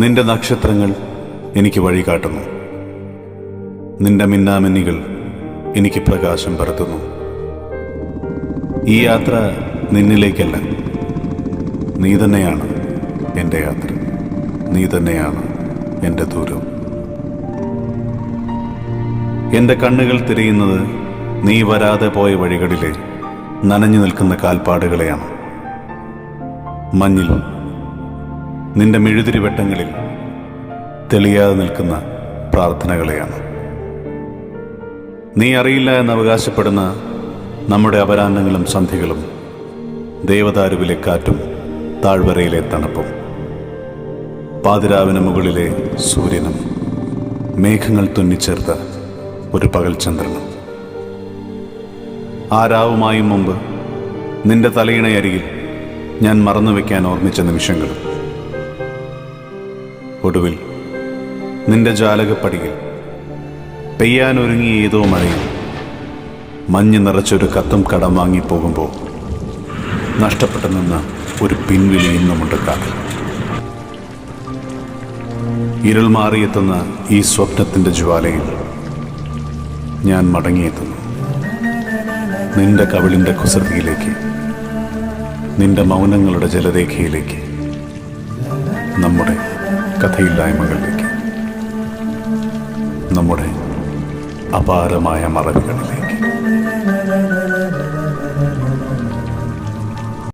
നിന്റെ നക്ഷത്രങ്ങൾ എനിക്ക് വഴി കാട്ടുന്നു. നിന്റെ മിന്നാമിന്നികൾ എനിക്ക് പ്രകാശം പരത്തുന്നു. ഈ യാത്ര നിന്നിലേക്കല്ല, നീ തന്നെയാണ് എൻ്റെ യാത്ര. നീ തന്നെയാണ് എൻ്റെ ദൂരം. എൻ്റെ കണ്ണുകൾ തിരയുന്നത് നീ വരാതെ പോയ വഴികളിലെ നനഞ്ഞു നിൽക്കുന്ന കാൽപ്പാടുകളെയാണ്. മഞ്ഞിൽ നിന്റെ മെഴുതിരിവട്ടങ്ങളിൽ തെളിയാതെ നിൽക്കുന്ന പ്രാർത്ഥനകളെയാണ്. നീ അറിയില്ല എന്ന് അവകാശപ്പെടുന്ന നമ്മുടെ അപരാഹ്നങ്ങളും സന്ധ്യകളും, ദേവദാരുവിലെ കാറ്റും താഴ്വരയിലെ തണുപ്പും, പാതിരാവിന് മുകളിലെ സൂര്യനും, മേഘങ്ങൾ തുന്നിച്ചേർത്ത ഒരു പകൽ ചന്ദ്രനും. ആ രാവുമായും മുമ്പ് നിന്റെ തലയിണയരികിൽ ഞാൻ മറന്നുവെക്കാൻ ഓർമ്മിച്ച നിമിഷങ്ങളും, ഒടുവിൽ നിന്റെ ജാലകപ്പടിയിൽ പെയ്യാനൊരുങ്ങി ഏതോ മഴയിൽ മഞ്ഞ് നിറച്ചൊരു കത്തും കടം വാങ്ങിപ്പോകുമ്പോൾ നഷ്ടപ്പെട്ടു നിന്ന ഒരു പിൻവിളി ഇന്നുമുണ്ട് കാതിൽ. ഇരുൾ മാറിയെത്തുന്ന ഈ സ്വപ്നത്തിൻ്റെ ജ്വാലയിൽ ഞാൻ മടങ്ങിയെത്തുന്നു. നിന്റെ കവിളിൻ്റെ കുസൃതിയിലേക്ക്, നിന്റെ മൗനങ്ങളുടെ ജലരേഖയിലേക്ക്, നമ്മുടെ കഥയില്ലായ്മകളിലേക്ക്, നമ്മുടെ അപാരമായ മറവികളിലേക്ക്.